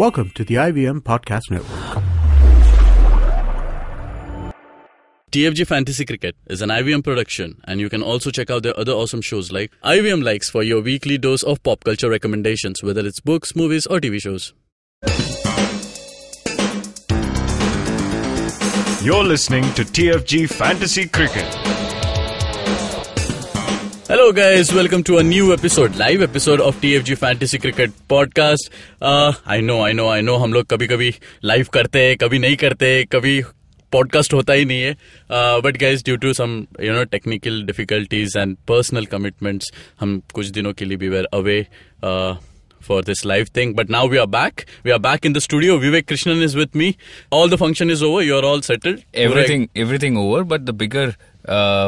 Welcome to the IVM Podcast Network. TFG Fantasy Cricket is an IVM production, and you can also check out their other awesome shows like IVM Likes for your weekly dose of pop culture recommendations, whether it's books, movies, or TV shows. You're listening to TFG Fantasy Cricket. Hello guys, welcome to a new episode, live episode of TFG Fantasy Cricket podcast. I know हम लोग कभी-कभी live करते हैं, कभी नहीं करते, कभी podcast होता ही नहीं है. But guys, due to some technical difficulties and personal commitments, हम कुछ दिनों के लिए we were away for this live thing. But now we are back. We are back in the studio. Vivek Krishnan is with me. All the function is over. You're all settled. Everything over. But the bigger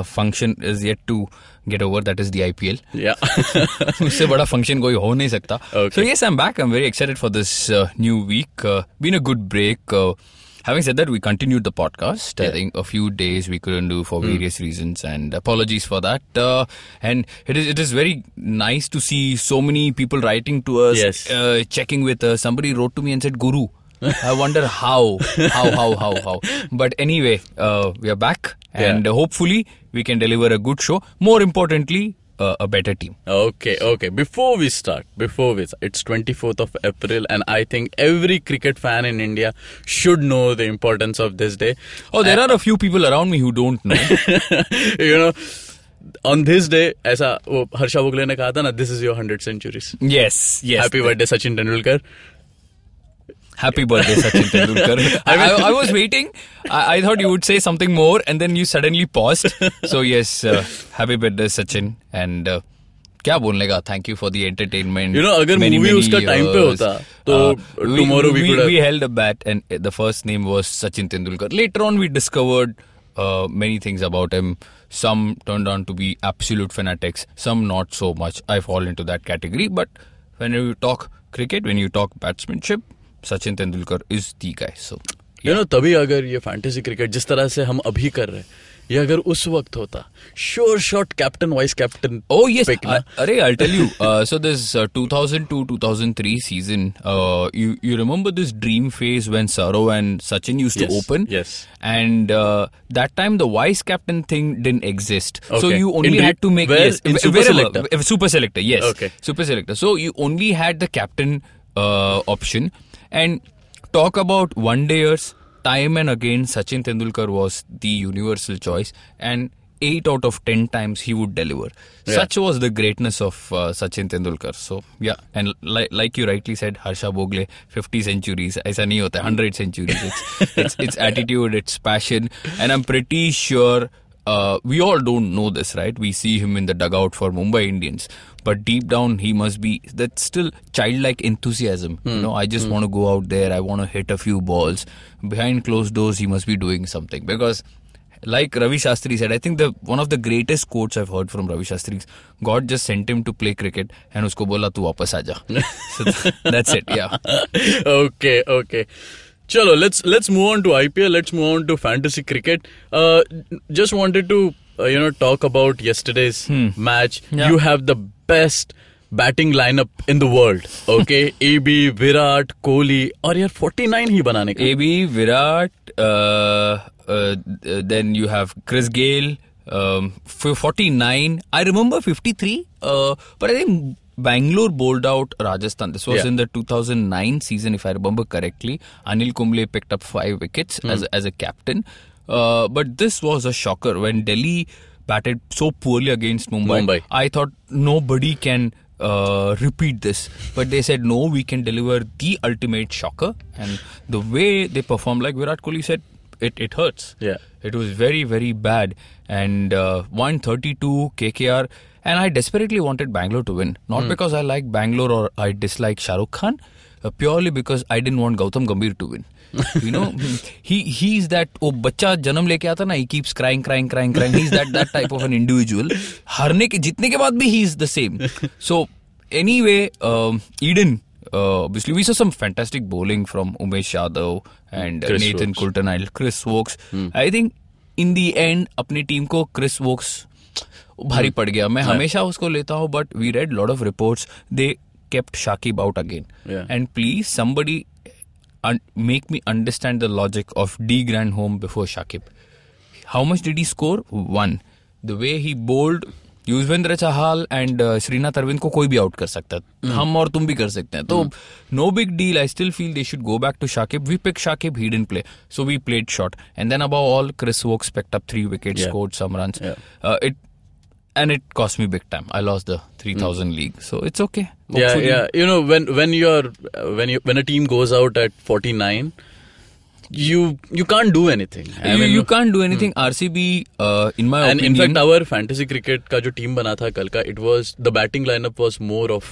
function is yet to get over. That is the IPL. Yeah. उससे बड़ा function कोई हो नहीं सकता. Okay. So yes, I'm back. I'm very excited for this new week. Been a good break. Having said that, we continued the podcast. Yeah. I think a few days we couldn't do for various reasons, and apologies for that. And it is very nice to see so many people writing to us, yes. checking with us. Somebody wrote to me and said, "Guru." I wonder how. But anyway, we are back, and hopefully we can deliver a good show. More importantly, a better team. Okay. Before we start, it's 24th of April, and I think every cricket fan in India should know the importance of this day. Oh, there are a few people around me who don't know. On this day, ऐसा वो हर्षा भोगले ने कहा था ना, this is your 100 centuries. Yes. Happy birthday, Sachin Tendulkar. Happy birthday, Sachin Tendulkar. I was waiting. I thought you would say something more, and then you suddenly paused. So yes, happy birthday, Sachin. And क्या बोलने का? Thank you for the entertainment. अगर movie उसका time पे होता, तो tomorrow we could have... We held a bat, and the first name was Sachin Tendulkar. Later on, we discovered many things about him. Some turned out to be absolute fanatics. Some not so much. I fall into that category. But when you talk cricket, when you talk batsmanship, Sachin Tendulkar is the guy. So, तभी अगर ये fantasy cricket जिस तरह से हम अभी कर रहे हैं, ये अगर उस वक्त होता, sure shot captain vice captain. Oh yes, I'll tell you. So this 2002-2003 season, you remember this dream phase when Saurav and Sachin used to open? Yes. And that time the vice captain thing didn't exist. Okay. So you only had to make Super Selector. Super Selector, yes. Okay. Super Selector. So you only had the captain option. And talk about one-dayers, time and again Sachin Tendulkar was the universal choice, and 8 out of 10 times he would deliver. Yeah. Such was the greatness of Sachin Tendulkar. So yeah, and like you rightly said, Harsha Bhogle, 50 centuries. ऐसा नहीं होता, 100 centuries. It's attitude, it's passion, and I'm pretty sure we all don't know this, right? We see him in the dugout for Mumbai Indians, but deep down he must be that still childlike enthusiasm. I just want to go out there, I want to hit a few balls. Behind closed doors he must be doing something, because like Ravi Shastri said, I think one of the greatest quotes I've heard from Ravi Shastri is, God just sent him to play cricket and usko bola tu wapas aaja. So that's it. Yeah. Okay. Chalo, let's move on to IPL. Let's move on to fantasy cricket. Just wanted to talk about yesterday's match. Yeah. You have the best batting lineup in the world. Okay, AB, Virat, Kohli, और यार 49 ही बनाने का. AB, Virat, then you have Chris Gayle, 49. I remember 53, but I think Bangalore bowled out Rajasthan. This was in the 2009 season, if I remember correctly. Anil Kumble picked up 5 wickets as a captain. But this was a shocker when Delhi batted so poorly against Mumbai. I thought nobody can repeat this. But they said, no, we can deliver the ultimate shocker. And the way they performed, like Virat Kohli said, it hurts. Yeah. It was very, very bad. And 132 KKR. And I desperately wanted Bangalore to win. Not because I like Bangalore or I dislike Shah Rukh Khan. Purely because I didn't want Gautam Gambhir to win. He's that बच्चा जन्म लेके आता ना, he keeps crying. He's that type of an individual. हारने के जीतने के बाद भी he's the same. So anyway, Eden, obviously we saw some fantastic bowling from Umesh Yadav and Nathan Coulter-Nile, Chris Wokes. I think in the end अपनी team को Chris Wokes भारी पड़ गया. मैं हमेशा उसको लेता हूँ, but we read lot of reports they kept Shakib out again. And please somebody make me understand the logic of D Grand Home before Shakib. How much did he score? 1. The way he bowled Yuzvendra Chahal and Srinath Aravind को कोई भी out कर सकता है, हम और तुम भी कर सकते हैं, तो no big deal. I still feel they should go back to Shakib. We pick Shakib, he didn't play, so we played shot, and then above all Chris Woakes picked up 3 wickets, scored some runs. And it cost me big time. I lost the 3,000 league, so it's okay. Hopefully. Yeah. You know, when a team goes out at 49, you can't do anything. You can't do anything. RCB, in my opinion, and in fact, our fantasy cricket का जो team बना था कल का, it was the batting lineup was more of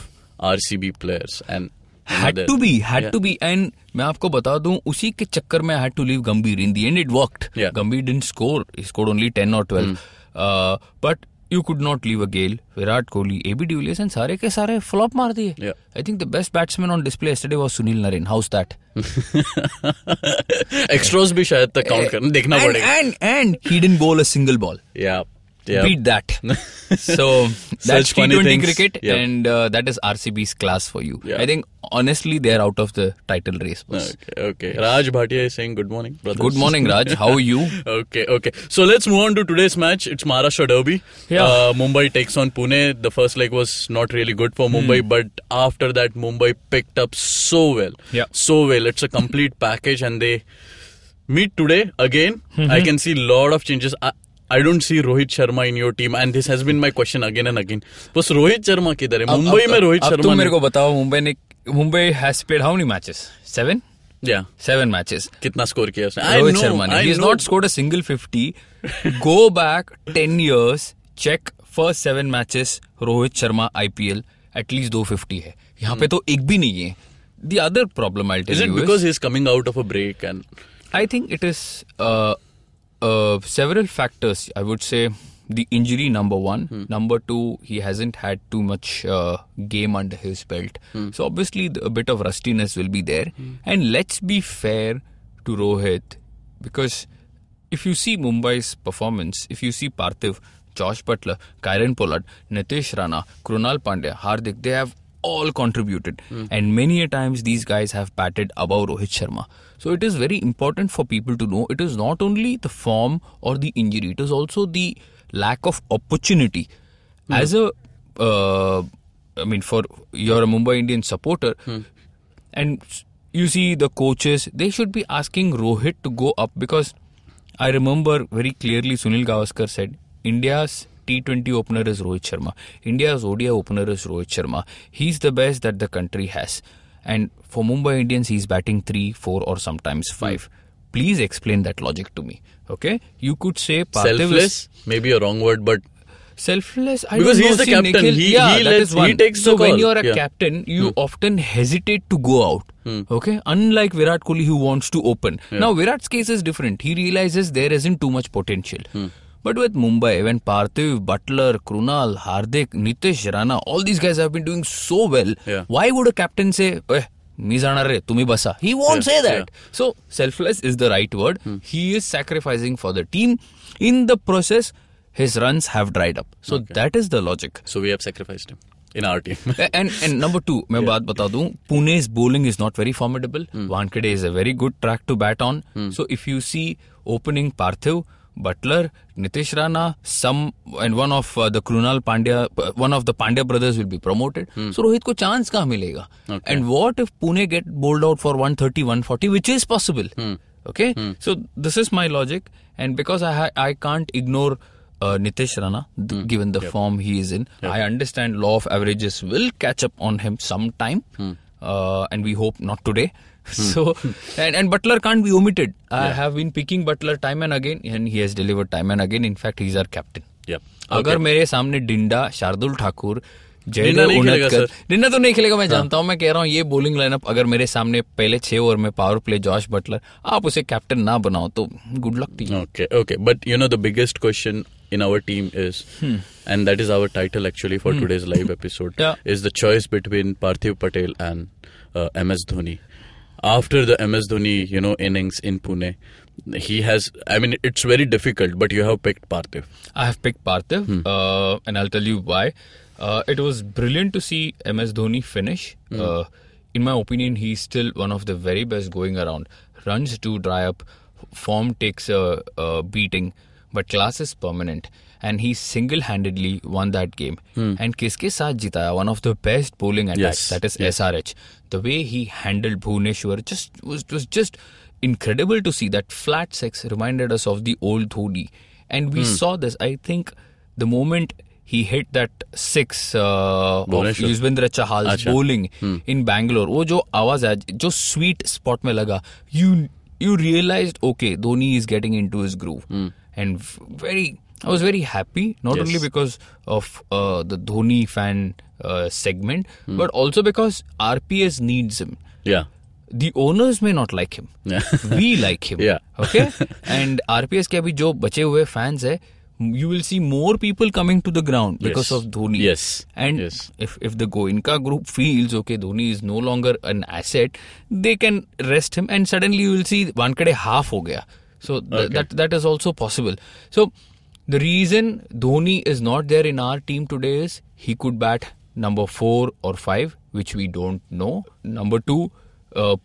RCB players and had to be. And मैं आपको बता दूं, उसी के चक्कर में I had to leave Gambhir. In the end, it worked. Yeah. Gambhir didn't score. He scored only 10 or 12. But you could not leave a Gale, Virat Kohli, AB de Villiers, and सारे के सारे flop मार दिए. Yeah. I think the best batsman on display yesterday was Sunil Narine. How's that? Extras भी शायद तक count करना देखना पड़ेगा. And he didn't bowl a single ball. Yeah. Beat that. So that's T20 cricket, and that is RCB's class for you. Yeah. I think honestly they are out of the title race. Okay. Raj Bhatia is saying good morning, brothers. Good morning, Raj. How are you? Okay. So let's move on to today's match. It's Maharashtra Derby. Yeah. Mumbai takes on Pune. The first leg was not really good for Mumbai, but after that Mumbai picked up so well. Yeah. So well. It's a complete package, and they meet today again. I can see a lot of changes. I don't see Rohit Sharma in your team, and this has been my question again and again. बस रोहित शर्मा किधर है? मुंबई में रोहित शर्मा. अब तुम मेरे को बताओ, Mumbai has played how many matches? 7? Yeah. 7 matches. कितना स्कोर किया उसने? Rohit Sharma ने. He has not scored a single 50. Go back 10 years, check first 7 matches. Rohit Sharma IPL at least 250 है. यहाँ पे तो एक भी नहीं है. The other problem I'll tell you is... Is it because he's coming out of a break? And I think it is... several factors. I would say the injury, number 1. Number 2, he hasn't had too much game under his belt. So obviously a bit of rustiness will be there. And let's be fair to Rohit, because if you see Mumbai's performance, if you see Parthiv, Josh Butler, Kieron Pollard, Nitish Rana, Krunal Pandya, Hardik, they have all contributed. And many a times these guys have batted above Rohit Sharma. So it is very important for people to know it is not only the form or the injury, it is also the lack of opportunity. As a, for you're a Mumbai Indians supporter, and you see the coaches, they should be asking Rohit to go up, because I remember very clearly Sunil Gavaskar said, India's T20 opener is Rohit Sharma. India's ODI opener is Rohit Sharma. He's the best that the country has. And for Mumbai Indians, he's batting 3, 4 or sometimes 5. Please explain that logic to me. Okay? You could say Parthiv selfless, maybe a wrong word, but... Selfless, I because don't know. He's the captain. Nikhil, He takes so the call. When you're a captain, you often hesitate to go out. Okay? Unlike Virat Kohli, who wants to open. Now, Virat's case is different. He realizes there isn't too much potential. But with Mumbai, when Parthiv, Butler, Krunal, Hardik, Nitish Rana, all these guys have been doing so well, why would a captain say, "मी जाणार रे, तुम्ही बसा"? He won't say that. So, selfless is the right word. He is sacrificing for the team. In the process, his runs have dried up. So, that is the logic. So, we have sacrificed him in our team. and number 2, मैं बात बता दूं, Pune's bowling is not very formidable. Wankhede is a very good track to bat on. So, if you see opening Parthiv, Butler, Nitish Rana, and one of the Krunal Pandya, one of the Pandya brothers will be promoted. So Rohit ko chance kahan milega? And what if Pune get bowled out for 130, 140, which is possible? Okay? So this is my logic, and because I can't ignore Nitish Rana, given the form he is in, I understand law of averages will catch up on him sometime, and we hope not today. So and Butler can't be omitted. I have been picking Butler time and again, and he has delivered time and again. In fact, he's our captain. अगर मेरे सामने डिंडा, शार्दुल ठाकुर, जयदेव उनतकर, डिंडा तो नहीं खेलेगा, मैं जानता हूँ. मैं कह रहा हूँ ये बॉलिंग लाइनअप अगर मेरे सामने पहले 6 ओवर में पावर प्ले जॉश बटलर, आप उसे कैप्टन ना बनाओ तो good luck to you. Okay. But you know the biggest question in our team is, and that is our title actually for today's live episode, is the choice between Parthiv Patel and MS Dhoni. After the MS Dhoni, innings in Pune, he has, it's very difficult, but you have picked Parthiv. I have picked Parthiv, and I'll tell you why. It was brilliant to see MS Dhoni finish. in my opinion, he's still one of the very best going around. Runs do dry up, form takes a beating, but class is permanent. And he single-handedly won that game. And kiske saath jitaya? One of the best bowling attacks, that is SRH. The way he handled Bhuvneshwar was just incredible to see. That flat six reminded us of the old Dhoni. And we saw this, I think, the moment he hit that six of Yuzvendra Chahal's bowling in Bangalore. वो जो आवाज है, जो sweet spot में लगा, you realized, okay, Dhoni is getting into his groove. And I was very happy, not only because of the Dhoni fan segment, but also because RPS needs him. Yeah. The owners may not like him. We like him. Okay? And RPS के अभी जो बचे हुए fans है, you will see more people coming to the ground because of Dhoni. Yes. And if the Goenka group feels, okay, Dhoni is no longer an asset, they can rest him and suddenly you will see Wankhede half ho gaya. So that is also possible. So the reason Dhoni is not there in our team today is he could bat number 4 or 5, which we don't know. Number 2,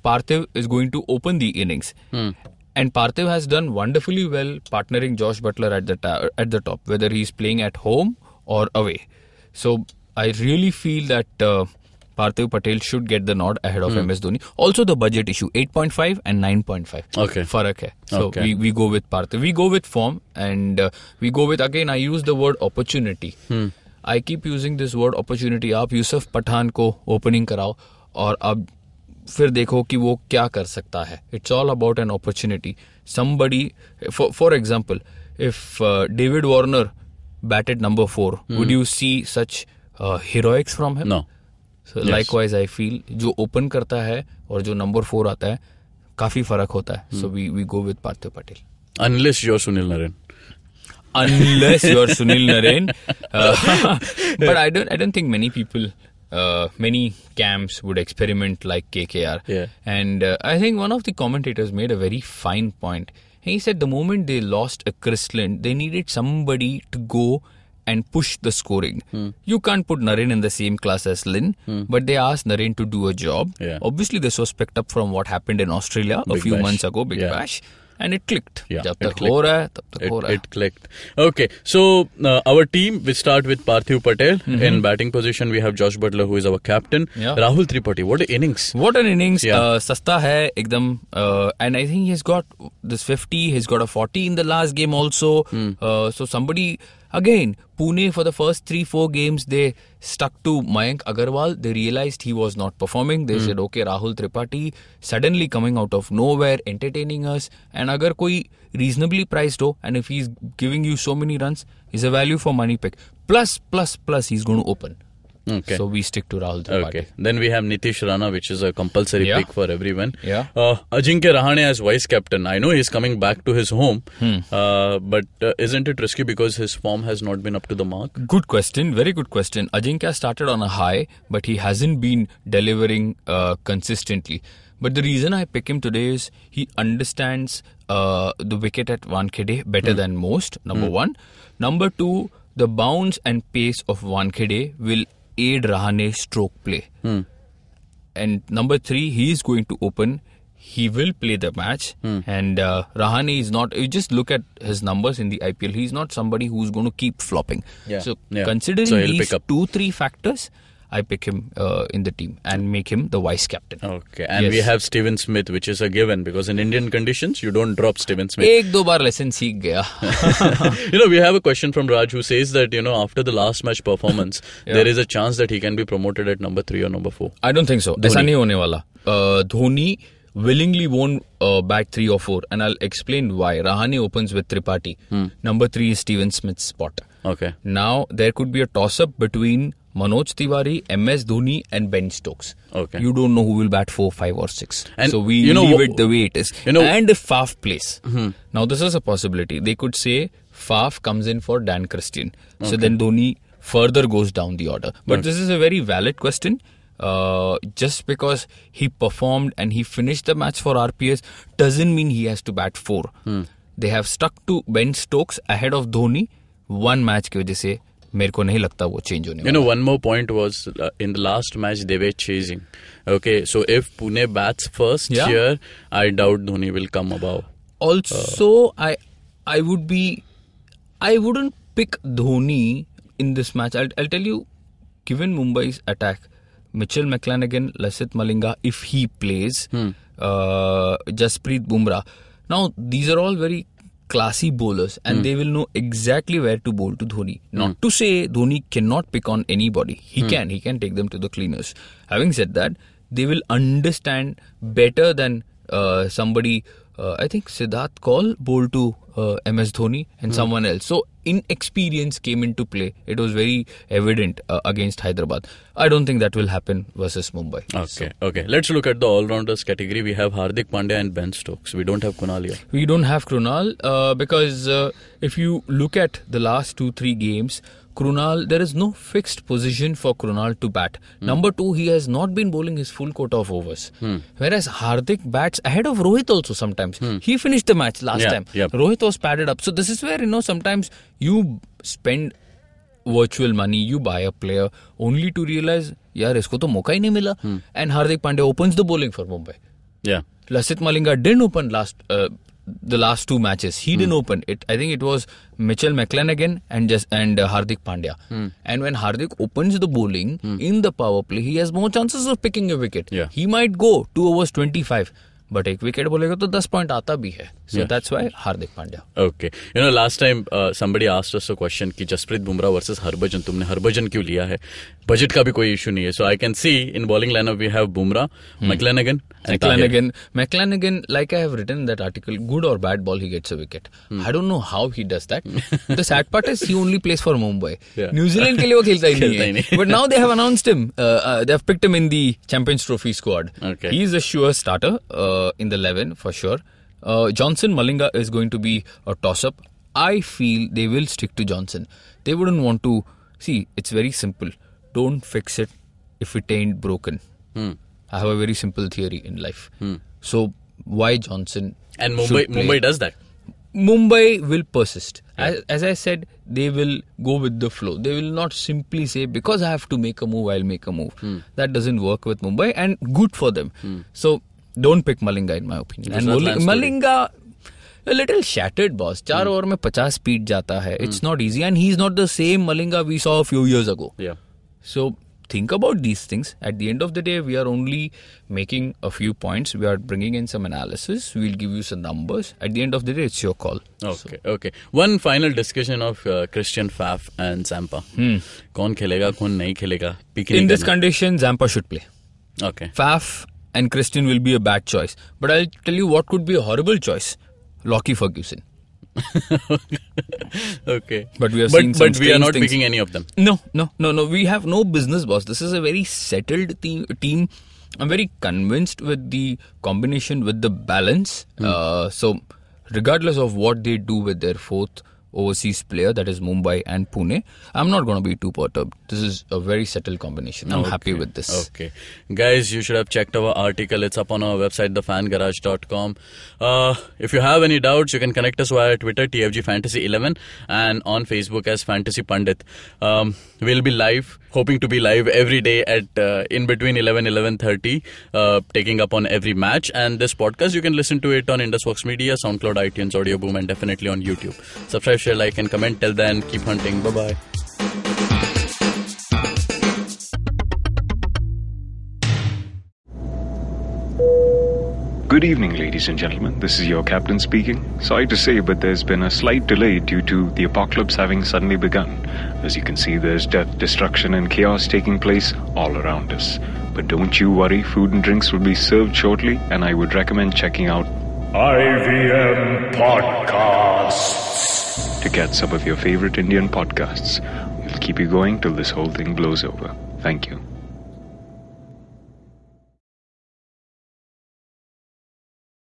Parthiv is going to open the innings. And Parthiv has done wonderfully well partnering Josh Butler at the top, whether he's playing at home or away. So I really feel that Parthiv Patel should get the nod ahead of MS Dhoni. Also the budget issue, 8.5 and 9.5. Okay. Farak hai. So we go with Parthiv. We go with form and we go with, again, I use the word opportunity. I keep using this word opportunity. आप यूसुफ पठान को opening कराओ और अब फिर देखो कि वो क्या कर सकता है. It's all about an opportunity. Somebody, for example, if David Warner batted number 4, would you see such heroics from him? No. So likewise, I feel जो open करता है और जो number 4 आता है, काफी फर्क होता है. So we go with Parthiv Patel. Unless you're Sunil Narine. Unless you're Sunil Narine. But I don't think many people, many camps would experiment like KKR. Yeah. And I think one of the commentators made a very fine point. He said the moment they lost a Chris Lind, they needed somebody to go and push the scoring. You can't put Narine in the same class as Lin, but they asked Narine to do a job. Yeah. Obviously, this was picked up from what happened in Australia a few months ago, Big Bash. And it clicked. It clicked. Okay, so our team, we start with Parthiv Patel. In batting position, we have Josh Butler, who is our captain. Rahul Tripathi, what an innings. What an innings. Sasta hai, ekdam. And I think he's got this 50, he's got a 40 in the last game also. So somebody, again, Pune for the first 3-4 games, they stuck to Mayank Agarwal. They realized he was not performing. They said, okay, Rahul Tripathi suddenly coming out of nowhere, entertaining us. And agar koi reasonably priced ho, and if he's giving you so many runs, he's a value for money pick. Plus, he's going to open. Okay. So we stick to Rahul Tripathi. Okay. Then we have Nitish Rana, which is a compulsory pick for everyone. Ajinkya Rahane as vice captain. I know he's coming back to his home, but isn't it risky because his form has not been up to the mark? Good question. Very good question. Ajinkya started on a high, but he hasn't been delivering consistently. But the reason I pick him today is he understands the wicket at Wankhede better than most, number 1. Number 2, the bounce and pace of Wankhede will aid Rahane's stroke play. And number 3, he is going to open. He will play the match. And Rahane is not, you just look at his numbers in the IPL, he's not somebody who's going to keep flopping. Considering these 2-3 factors, I pick him in the team and make him the vice captain. Okay, and we have Steven Smith, which is a given because in Indian conditions, you don't drop Steven Smith. एक दो बार lesson सीख गया. We have a question from Raj who says that, after the last match performance, there is a chance that he can be promoted at number 3 or number 4. I don't think so. ऐसा नहीं होने वाला. Dhoni willingly won't bat 3 or 4, and I'll explain why. Rahane opens with Tripathi. Number 3 is Steven Smith's spot. Okay. Now, there could be a toss-up between Manoj Tiwari, MS Dhoni and Ben Stokes. Okay. You don't know who will bat 4, 5 or 6. And so we leave it the way it is. And if Faf plays. Now this is a possibility. They could say Faf comes in for Dan Christian. So then Dhoni further goes down the order. But this is a very valid question. Just because he performed and he finished the match for RPS doesn't mean he has to bat 4. They have stuck to Ben Stokes ahead of Dhoni. One match की वजह से मेरे को नहीं लगता वो change होने You know, one more point was in the last match they were chasing. Okay, so if Pune bats first here, I doubt Dhoni will come above. Also, I wouldn't pick Dhoni in this match. I'll tell you, given Mumbai's attack, Mitchell McClanahan, Lasith Malinga, if he plays, Jasprit Bumrah. Now, these are all very classy bowlers and they will know exactly where to bowl to Dhoni. Not to say Dhoni cannot pick on anybody. He can take them to the cleaners. Having said that, they will understand better than somebody, I think Siddharth Kaul bowled to MS Dhoni and someone else. So inexperience came into play. It was very evident against Hyderabad. I don't think that will happen versus Mumbai. Okay. Let's look at the all-rounders category. We have Hardik Pandya and Ben Stokes. We don't have Kunal here. We don't have Krunal because if you look at the last 2-3 games, Krunal, there is no fixed position for Krunal to bat. Number 2, he has not been bowling his full quota of overs. Whereas Hardik bats ahead of Rohit also sometimes. He finished the match last time. Rohit was padded up. So this is where, sometimes you spend virtual money, you buy a player only to realize, yaar, isko to moka hi nahi mila. And Hardik Pandya opens the bowling for Mumbai. Yeah. Lasith Malinga didn't open the last 2 matches. He didn't open it. I think it was Mitchell McClanahan and Hardik Pandya. And when Hardik opens the bowling in the power play, he has more chances of picking a wicket. Yeah. He might go 2 overs 25. But एक wicket बोलेगा तो 10 point आता भी है. So that's why Hardik Pandya. Okay. Last time somebody asked us a question कि Jasprit Bumrah versus Harbhajan, तुमने Harbhajan क्यों लिया है? Budget का भी कोई issue नहीं है. So I can see in bowling lineup we have Bumrah, McClanahan and Tahir. McClanahan, like I have written in that article, good or bad ball he gets a wicket. I don't know how he does that. The sad part is he only plays for Mumbai. New Zealand के लिए वो खेलता ही नहीं है. But now they have announced him. They have picked him in the Champions Trophy squad. Okay. He is a sure starter in the 11 for sure. Johnson Malinga is going to be a toss-up. I feel they will stick to Johnson. They wouldn't want to... See, it's very simple. Don't fix it if it ain't broken. I have a very simple theory in life. So, why Johnson? And Mumbai does that. Mumbai will persist. As I said, they will go with the flow. They will not simply say, because I have to make a move, I'll make a move. That doesn't work with Mumbai and good for them. So, don't pick Malinga in my opinion. And Malinga, a little shattered boss. 4 over में 50 speed जाता है. It's not easy and he's not the same Malinga we saw a few years ago. Yeah. So think about these things. At the end of the day, we are only making a few points. We are bringing in some analysis. We'll give you some numbers. At the end of the day, it's your call. Okay. One final discussion of Christian Faf and Zampa. कौन खेलेगा, कौन नहीं खेलेगा? In this condition, Zampa should play. Okay. Faf and Christian will be a bad choice. But I'll tell you what could be a horrible choice. Lockie Ferguson. Okay. But we are not picking any of them. No. We have no business, boss. This is a very settled team. I'm very convinced with the combination, with the balance. So, regardless of what they do with their 4th overseas player, that is Mumbai and Pune, I'm not going to be too perturbed. This is a very settled combination. I'm happy with this. Okay. Guys, you should have checked our article. It's up on our website, thefangarage.com. If you have any doubts, you can connect us via Twitter, TFG Fantasy 11, and on Facebook as Fantasy Pandit. We'll be live, hoping to be live every day at in between 11:30, taking up on every match. And this podcast, you can listen to it on Indusvox Media, SoundCloud, iTunes, Audio Boom, and definitely on YouTube. Subscribe, share, like, and comment. Till then, keep hunting. Bye-bye. Good evening, ladies and gentlemen. This is your captain speaking. Sorry to say, but there's been a slight delay due to the apocalypse having suddenly begun. As you can see, there's death, destruction, and chaos taking place all around us. But don't you worry, food and drinks will be served shortly, and I would recommend checking out IVM Podcasts to get some of your favorite Indian podcasts. We'll keep you going till this whole thing blows over. Thank you.